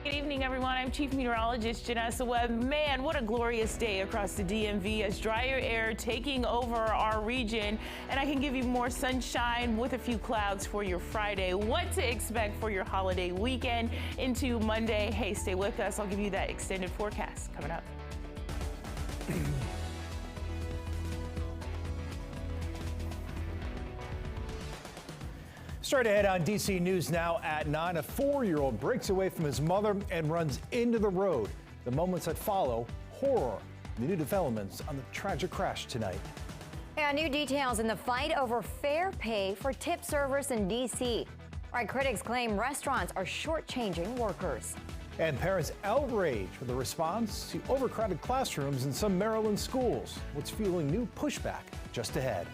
Good evening, everyone. I'm Chief Meteorologist Janessa Webb. Man, what a glorious day across the DMV as drier air taking over our region. And I can give you more sunshine with a few clouds for your Friday. What to expect for your holiday weekend into Monday. Hey, stay with us. I'll give you that extended forecast coming up. Straight ahead on DC News Now at 9, a 4-year-old breaks away from his mother and runs into the road. The moments that follow, horror. The new developments on the tragic crash tonight. Yeah, new details in the fight over fair pay for tip servers in DC. Right, critics claim restaurants are shortchanging workers. And parents outraged for the response to overcrowded classrooms in some Maryland schools. What's fueling new pushback just ahead.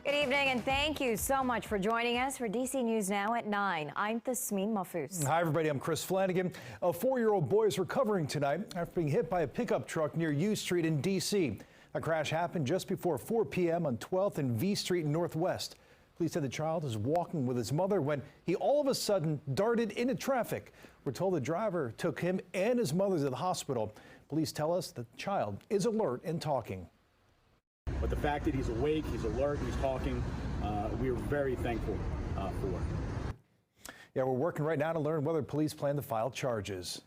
Good evening, and thank you so much for joining us for DC News Now at 9. I'm Tasmin Mahfouz. Hi, everybody. I'm Chris Flanagan. A 4-year-old boy is recovering tonight after being hit by a pickup truck near U Street in D.C. A crash happened just before 4 p.m. on 12th and V Street Northwest. Police said the child was walking with his mother when he all of a sudden darted into traffic. We're told the driver took him and his mother to the hospital. Police tell us the child is alert and talking. But the fact that he's awake, he's alert, he's talking, we are very thankful for. Yeah, we're working right now to learn whether police plan to file charges.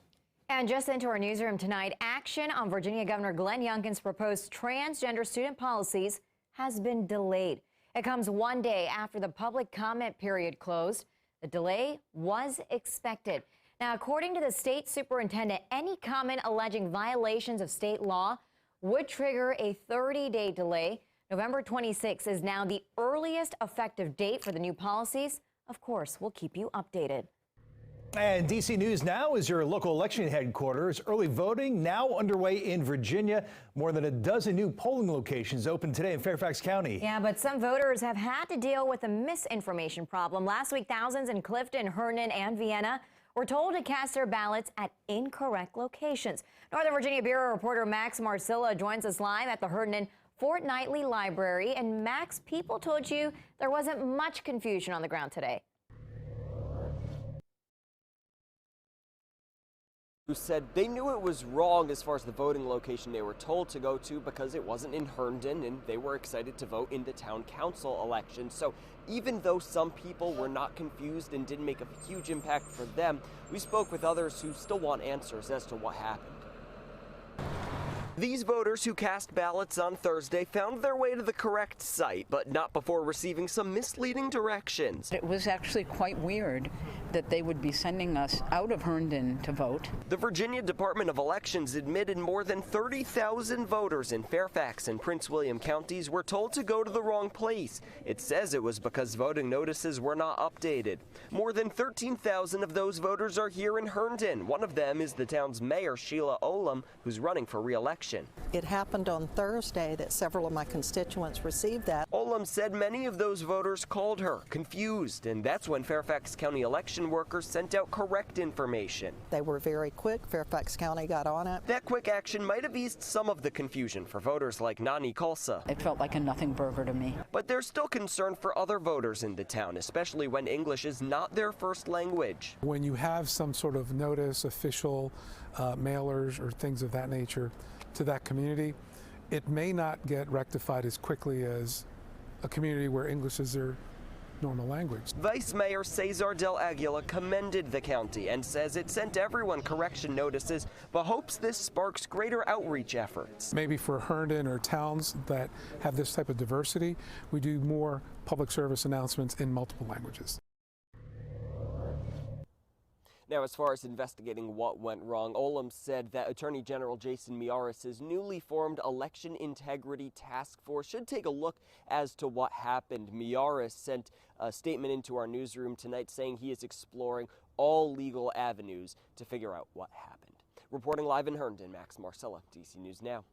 And just into our newsroom tonight, action on Virginia Governor Glenn Youngkin's proposed transgender student policies has been delayed. It comes one day after the public comment period closed. The delay was expected. Now, according to the state superintendent, any comment alleging violations of state law would trigger a 30-day delay. November 26 is now the earliest effective date for the new policies. Of course, we'll keep you updated. And DC News Now is your local election headquarters. Early voting now underway in Virginia. More than a dozen new polling locations open today in Fairfax County. Yeah, but some voters have had to deal with a misinformation problem. Last week, thousands in Clifton, Herndon, and Vienna were told to cast their ballots at incorrect locations. Northern Virginia Bureau reporter Max Marcilla joins us live at the Herndon Fortnightly Library. And Max, people told you there wasn't much confusion on the ground today. Who said they knew it was wrong as far as the voting location they were told to go to because it wasn't in Herndon and they were excited to vote in the town council election. So even though some people were not confused and didn't make a huge impact for them, we spoke with others who still want answers as to what happened. These voters who cast ballots on Thursday found their way to the correct site, but not before receiving some misleading directions. It was actually quite weird that they would be sending us out of Herndon to vote. The Virginia Department of Elections admitted more than 30,000 voters in Fairfax and Prince William counties were told to go to the wrong place. It says it was because voting notices were not updated. More than 13,000 of those voters are here in Herndon. One of them is the town's mayor, Sheila Olam, who's running for re-election. It happened on Thursday that several of my constituents received that. Olam said many of those voters called her confused, and that's when Fairfax County election workers sent out correct information. They were very quick. Fairfax County got on it. That quick action might have eased some of the confusion for voters like Nani Khalsa. It felt like a nothing burger to me. But there's still concern for other voters in the town, especially when English is not their first language. When you have some sort of notice, official mailers or things of that nature to that community, it may not get rectified as quickly as a community where English is their normal language. Vice Mayor Cesar Del Aguila commended the county and says it sent everyone correction notices, but hopes this sparks greater outreach efforts. Maybe for Herndon or towns that have this type of diversity, we do more public service announcements in multiple languages. Now, as far as investigating what went wrong, Olam said that Attorney General Jason Miyares' newly formed Election Integrity Task Force should take a look as to what happened. Miyares sent a statement into our newsroom tonight saying he is exploring all legal avenues to figure out what happened. Reporting live in Herndon, Max Marcella, DC News Now.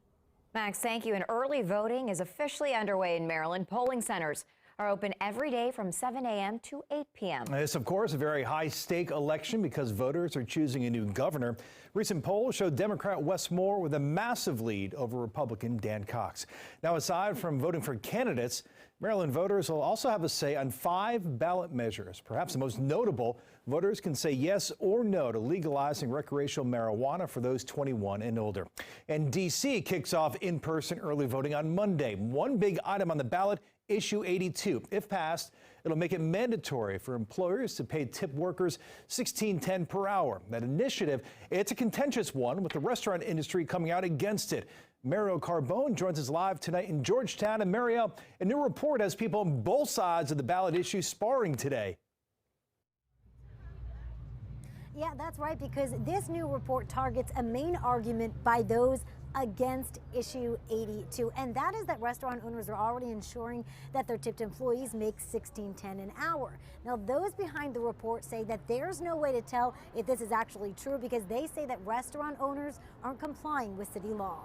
Max, thank you. And early voting is officially underway in Maryland. Polling centers are open every day from 7 a.m. to 8 p.m. This, of course, a very high-stake election because voters are choosing a new governor. Recent polls show Democrat Wes Moore with a massive lead over Republican Dan Cox. Now, aside from voting for candidates, Maryland voters will also have a say on 5 ballot measures. Perhaps the most notable, voters can say yes or no to legalizing recreational marijuana for those 21 and older. And D.C. kicks off in-person early voting on Monday. One big item on the ballot, Issue 82. If passed, it'll make it mandatory for employers to pay tip workers $16.10 per hour. That initiative, it's a contentious one, with the restaurant industry coming out against it. Mariel Carbone joins us live tonight in Georgetown. And Mariel, a new report has people on both sides of the ballot issue sparring today. Yeah, that's right, because this new report targets a main argument by those against Issue 82, and that is that restaurant owners are already ensuring that their tipped employees make $16.10 an hour. Now, those behind the report say that there's no way to tell if this is actually true because they say that restaurant owners aren't complying with city law.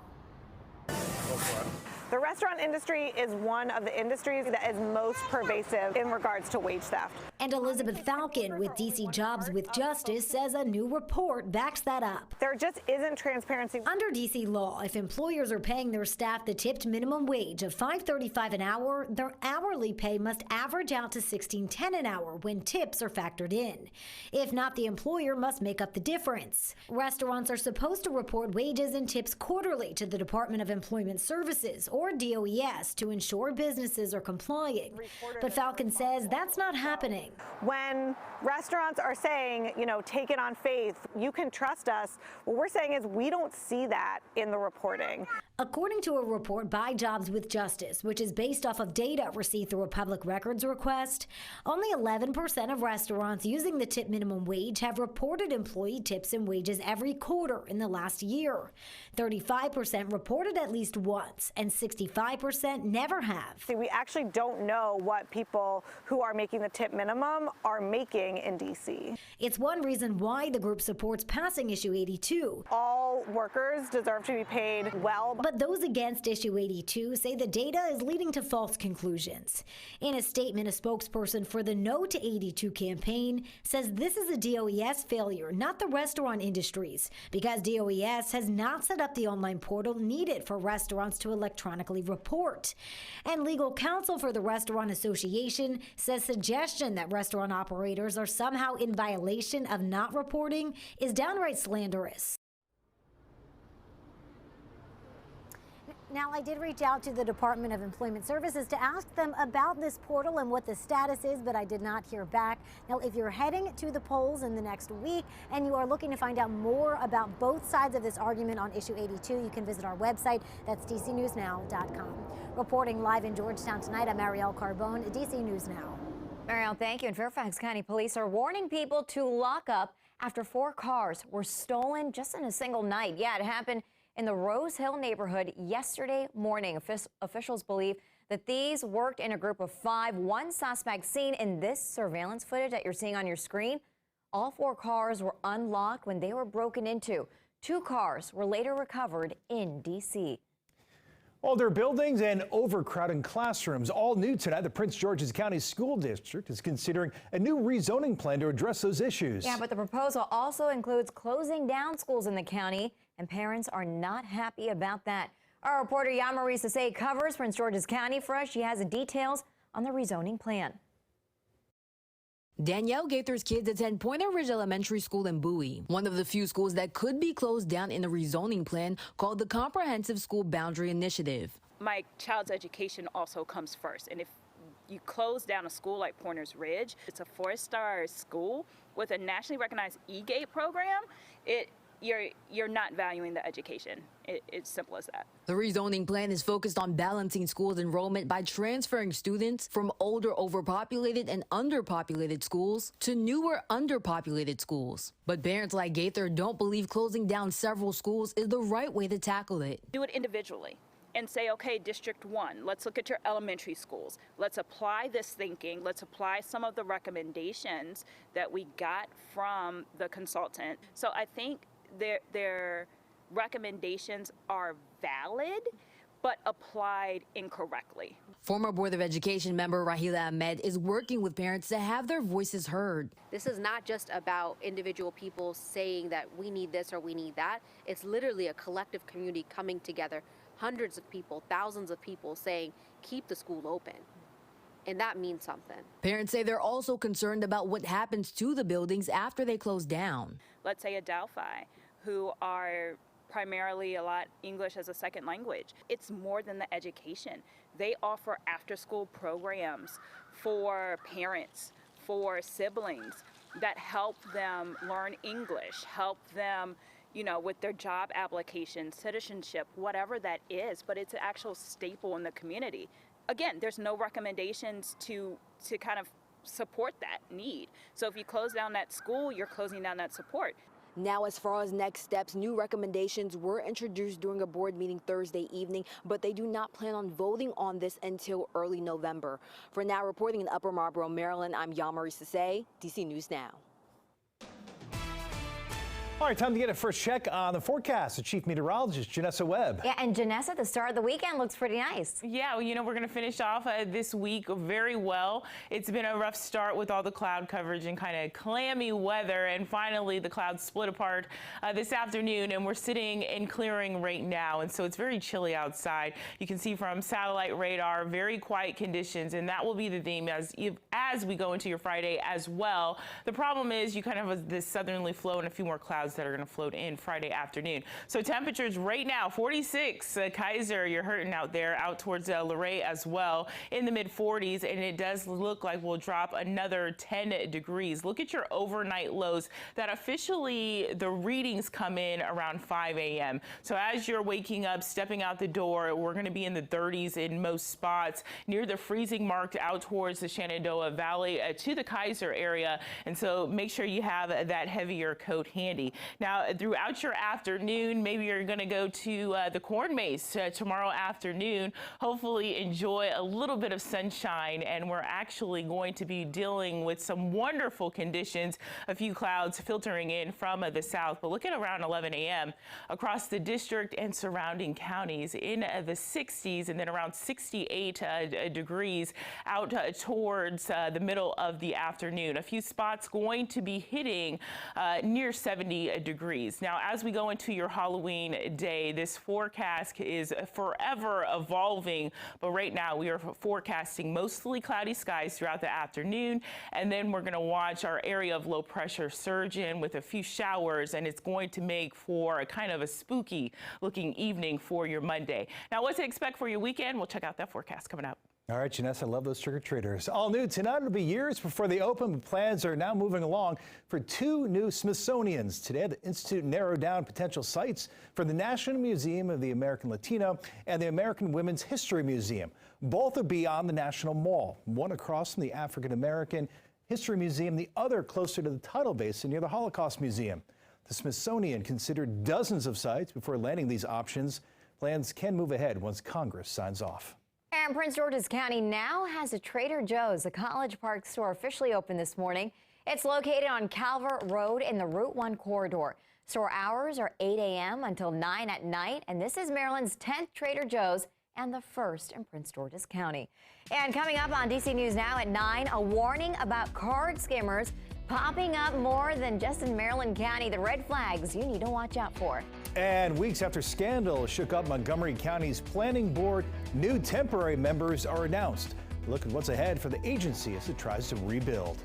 The restaurant industry is one of the industries that is most pervasive in regards to wage theft. And Elizabeth Falcon with DC Jobs with Justice says a new report backs that up. There just isn't transparency. Under DC law, if employers are paying their staff the tipped minimum wage of $5.35 an hour, their hourly pay must average out to $16.10 an hour when tips are factored in. If not, the employer must make up the difference. Restaurants are supposed to report wages and tips quarterly to the Department of Employment Services, or DOES, to ensure businesses are complying. But Falcon says that's not happening. When restaurants are saying, you know, take it on faith, you can trust us, what we're saying is we don't see that in the reporting. According to a report by Jobs with Justice, which is based off of data received through a public records request, only 11% of restaurants using the tip minimum wage have reported employee tips and wages every quarter in the last year. 35% reported at least once, and 65% never have. See, we actually don't know what people who are making the tip minimum are making in DC. It's one reason why the group supports passing Issue 82. All workers deserve to be paid well. But those against Issue 82 say the data is leading to false conclusions. In a statement, a spokesperson for the No to 82 campaign says this is a DOES failure, not the restaurant industry's, because DOES has not set up the online portal needed for restaurants to electronically report. And legal counsel for the Restaurant Association says suggestion that restaurant operators are somehow in violation of not reporting is downright slanderous. Now, I did reach out to the Department of Employment Services to ask them about this portal and what the status is, but I did not hear back. Now, if you're heading to the polls in the next week and you are looking to find out more about both sides of this argument on Issue 82, you can visit our website. That's dcnewsnow.com. Reporting live in Georgetown tonight, I'm Mariel Carbone, DC News Now. Mariel, thank you. And Fairfax County Police are warning people to lock up after 4 cars were stolen just in a single night. Yeah, it happened in the Rose Hill neighborhood yesterday morning. Officials believe that thieves worked in a group of 5. One suspect seen in this surveillance footage that you're seeing on your screen. All 4 cars were unlocked when they were broken into. 2 cars were later recovered in D.C. Older buildings and overcrowded classrooms. All new tonight, the Prince George's County School District is considering a new rezoning plan to address those issues. Yeah, but the proposal also includes closing down schools in the county, and parents are not happy about that. Our reporter Yamarie Sase covers Prince George's County for us. She has the details on the rezoning plan. Danielle Gaither's kids attend Pointer Ridge Elementary School in Bowie, one of the few schools that could be closed down in a rezoning plan called the Comprehensive School Boundary Initiative. My child's education also comes first, and if you close down a school like Pointers Ridge, it's a 4-star school with a nationally recognized E-Gate program, you're not valuing the education. It's simple as that. The rezoning plan is focused on balancing schools enrollment by transferring students from older overpopulated and underpopulated schools to newer underpopulated schools. But parents like Gaither don't believe closing down several schools is the right way to tackle it. Do it individually and say, okay, District 1, let's look at your elementary schools. Let's apply this thinking. Let's apply some of the recommendations that we got from the consultant. So I think their recommendations are valid, but applied incorrectly. Former Board of Education member Rahila Ahmed is working with parents to have their voices heard. This is not just about individual people saying that we need this or we need that. It's literally a collective community coming together, hundreds of people, thousands of people saying, keep the school open. And that means something. Parents say they're also concerned about what happens to the buildings after they close down. Let's say Adelphi, who are primarily a lot English as a second language. It's more than the education. They offer after-school programs for parents, for siblings that help them learn English, help them, you know, with their job application, citizenship, whatever that is, but it's an actual staple in the community. Again, there's no recommendations to kind of support that need. So if you close down that school, you're closing down that support. Now, as far as next steps, new recommendations were introduced during a board meeting Thursday evening, but they do not plan on voting on this until early November. For now, reporting in Upper Marlboro, Maryland, I'm Yamari Sase, DC News Now. All right, time to get a first check on the forecast. The Chief Meteorologist, Janessa Webb. Yeah, and Janessa, the start of the weekend looks pretty nice. Yeah, well, you know, we're going to finish off this week very well. It's been a rough start with all the cloud coverage and kind of clammy weather. And finally, the clouds split apart this afternoon, and we're sitting in clearing right now. And so it's very chilly outside. You can see from satellite radar, very quiet conditions. And that will be the theme as we go into your Friday as well. The problem is you kind of have this southerly flow and a few more clouds that are going to float in Friday afternoon. So temperatures right now, 46. Kaiser, you're hurting out there, out towards Luray as well, in the mid 40s, and it does look like we'll drop another 10 degrees. Look at your overnight lows that officially the readings come in around 5 a.m. So as you're waking up, stepping out the door, we're going to be in the 30s in most spots, near the freezing mark out towards the Shenandoah Valley to the Kaiser area. And so make sure you have that heavier coat handy. Now, throughout your afternoon, maybe you're going to go to the Corn Maze tomorrow afternoon. Hopefully enjoy a little bit of sunshine, and we're actually going to be dealing with some wonderful conditions, a few clouds filtering in from the south. But look at around 11 a.m. across the district and surrounding counties in the 60s, and then around 68 degrees out towards the middle of the afternoon. A few spots going to be hitting near 70 degrees. Now, as we go into your Halloween day, this forecast is forever evolving, but right now we are forecasting mostly cloudy skies throughout the afternoon, and then we're going to watch our area of low pressure surge in with a few showers, and it's going to make for a kind of a spooky looking evening for your Monday. Now, what to expect for your weekend? We'll check out that forecast coming up. All right, Janessa, I love those trick-or-treaters. All new tonight. It'll be years before they open, but plans are now moving along for two new Smithsonians. Today, the Institute narrowed down potential sites for the National Museum of the American Latino and the American Women's History Museum. Both will be on the National Mall, one across from the African American History Museum, the other closer to the tidal basin near the Holocaust Museum. The Smithsonian considered dozens of sites before landing these options. Plans can move ahead once Congress signs off. And Prince George's County now has a Trader Joe's. The College Park store officially opened this morning. It's located on Calvert Road in the Route 1 corridor. Store hours are 8 a.m. until 9 at night, and this is Maryland's 10th Trader Joe's and the first in Prince George's County. And coming up on DC News Now at 9, a warning about card skimmers popping up more than just in Maryland County. The red flags you need to watch out for. And weeks after scandal shook up Montgomery County's planning board, new temporary members are announced. Look at what's ahead for the agency as it tries to rebuild.